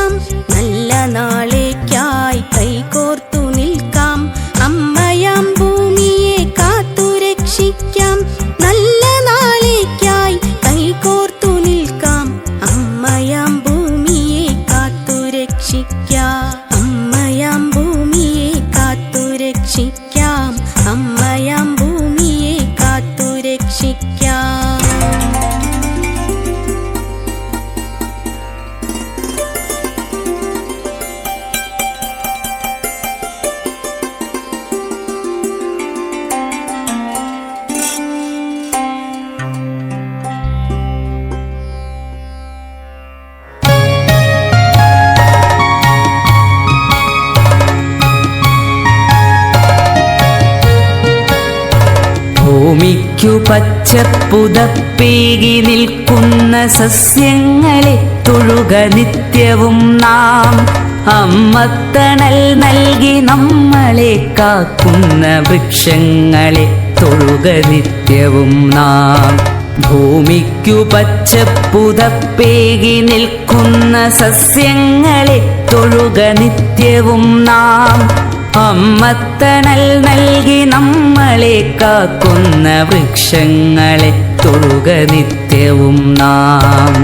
സംരക്ഷിക്കാം, നല്ല നാളേക്കായി കൈകോർത്തു നിൽക്കാം. അമ്മയാം ഭൂമിയെ കാത്തു രക്ഷിക്കാം, നല്ല നാളേക്കായി കൈകോർത്തു നിൽക്കാം. അമ്മയാം ഭൂമിയെ കാത്തു രക്ഷിക്കാം, അമ്മയാം ഭൂമിയെ കാത്തു രക്ഷിക്കാം, അമ്മയാം ഭൂമിയെ കാത്തു രക്ഷിക്കാം. ഭൂമിക്കു പച്ചപ്പുതപ്പേകി നിൽക്കുന്ന സസ്യങ്ങളെ തൊഴുക നിത്യവും നാം. അമ്മത്തണൽ നൽകി നമ്മളെ കാക്കുന്ന വൃക്ഷങ്ങളെ തൊഴുക നിത്യവും നാം. ഭൂമിക്കു പച്ചപ്പുതപ്പേകി നിൽക്കുന്ന സസ്യങ്ങളെ തൊഴുക നിത്യവും നാം. അമ്മത്തണൽ നൽകി നമ്മളെ കാക്കുന്ന വൃക്ഷങ്ങളെ തൊഴുക നിത്യവും നാം.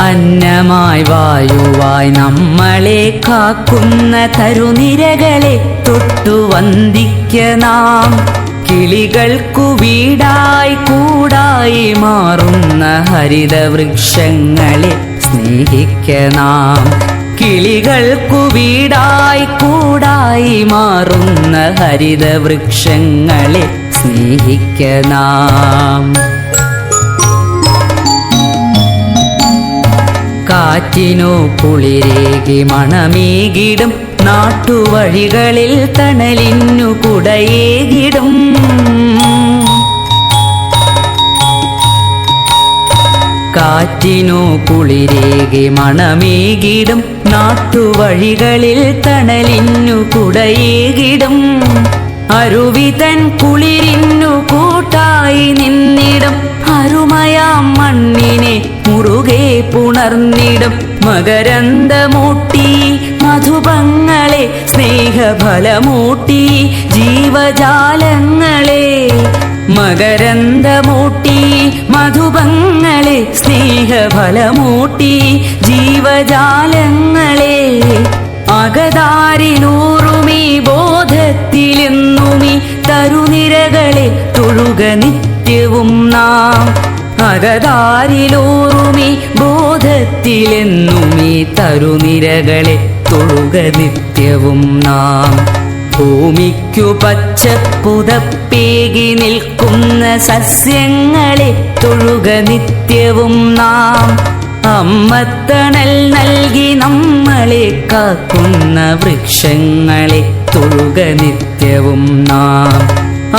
അന്നമായി വായുവായി നമ്മളെ കാക്കുന്ന തരുനിരകളെ തൊട്ടു വന്ദിക്ക നാം. കിളികൾക്കു വീടായി കൂടായി മാറുന്ന ഹരിതവൃക്ഷങ്ങളെ സ്നേഹിക്ക നാം. കിളികൾക്കു വീടായി കൂടായി മാറുന്ന ഹരിതവൃക്ഷങ്ങളെ സ്നേഹിക്ക നാം. കാറ്റിനു കുളിരേകി മണമേകിടും, നാട്ടുവഴികളിൽ തണലിന്നു കുടയേകിടും. കാറ്റിനു കുളിരേകി മണമേകിടും, നാട്ടുവഴികളിൽ തണലിന്നു കുടയേകിടും. അരുവിതൻ കുളിരിന്നു കൂട്ടായി നിന്നിടും, അരുമയാം മണ്ണിനെ മുറുകെ പുണർന്നിടും. മകരന്ദമൂട്ടി മധുപങ്ങളെ സ്നേഹഫലമൂട്ടി ജീവജാലങ്ങളെ. മകരന്ദമൂട്ടി മധുപങ്ങളെ സ്നേഹഫലമൂട്ടി ജീവജാലങ്ങളെ. അകതാരിലൂറുമീ ബോധത്തിലെന്നുമീ തരുനിരകളെ തൊഴുക നിത്യവും നാം. അകതാരിലൂറുമീ ബോധത്തിലെന്നുമീ തരുനിരകളെ തൊഴുക നിത്യവും നാം. ഭൂമിക്കു പച്ചപ്പുതപ്പേകി നിൽക്കുന്ന സസ്യങ്ങളെ തൊഴുക നിത്യവും നാം. അമ്മത്തണൽ നൽകി നമ്മളെ കാക്കുന്ന വൃക്ഷങ്ങളെ തൊഴുക നിത്യവും നാം.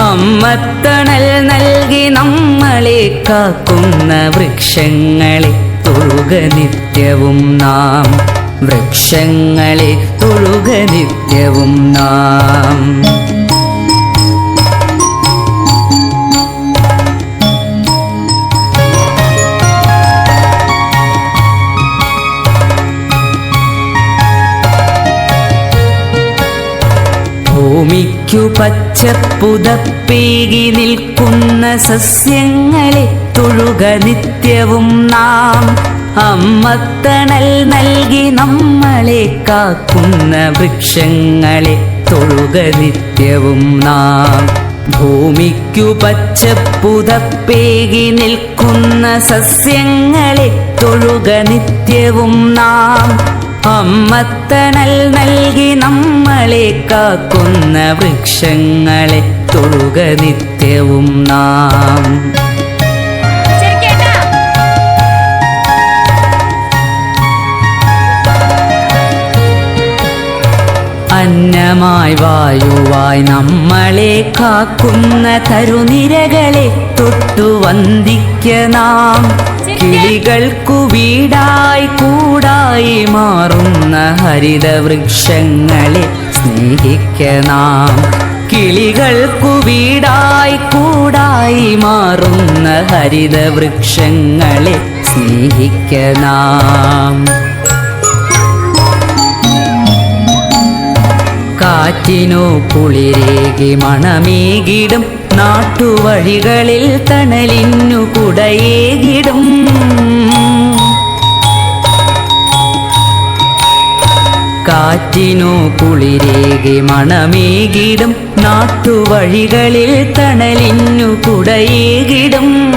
അമ്മത്തണൽ നൽകി നമ്മളെ കാക്കുന്ന വൃക്ഷങ്ങളെ തൊഴുക നിത്യവും നാം. വൃക്ഷങ്ങളെ തൊഴുക നിത്യവും നാം. ഭൂമിക്കു പച്ചപ്പുതപ്പേകി നിൽക്കുന്ന സസ്യങ്ങളെ തൊഴുക നിത്യവും നാം. അമ്മത്തണൽ നൽകി നമ്മളെ കാക്കുന്ന വൃക്ഷങ്ങളെ തൊഴുക നിത്യവും നാം. ഭൂമിക്കു പച്ചപ്പുതപ്പേകി നിൽക്കുന്ന സസ്യങ്ങളെ തൊഴുക നിത്യവും നാം. അമ്മത്തണൽ നൽകി നമ്മളെ കാക്കുന്ന വൃക്ഷങ്ങളെ തൊഴുക നിത്യവും നാം. അന്നമായി വായുവായി നമ്മളെ കാക്കുന്ന തരുനിരകളെ തൊട്ടു വന്ദിക്ക നാം. കിളികൾക്കു വീടായി കൂടായി മാറുന്ന ഹരിതവൃക്ഷങ്ങളെ സ്നേഹിക്ക നാം. കിളികൾക്കു വീടായി കൂടായി മാറുന്ന ഹരിതവൃക്ഷങ്ങളെ സ്നേഹിക്ക നാം. കാറ്റിനു കുളിരേകി മണമേകിടും നാട്ടുവഴികളിൽ തണലിന്നു കുടയേകിടും. കാറ്റിനു കുളിരേകി മണമേകിടും നാട്ടുവഴികളിൽ തണലിന്നു കുടയേകിടും.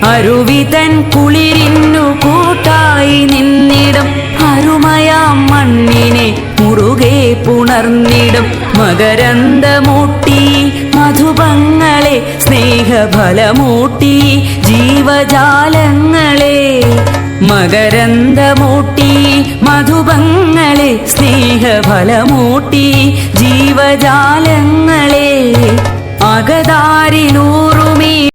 അരുവിതൻ കുളിരിന്നു കൂട്ടായി നിന്നിടും അരുമയാം മണ്ണിനെ മുറുകെ പുണർന്നിടും. മകരന്ദമൂട്ടി മധുപങ്ങളെ സ്നേഹഫലമൂട്ടി ജീവജാലങ്ങളെ. മകരന്ദമൂട്ടി മധുപങ്ങളെ സ്നേഹഫലമൂട്ടി ജീവജാലങ്ങളെ. അകതാരിലൂറുമീ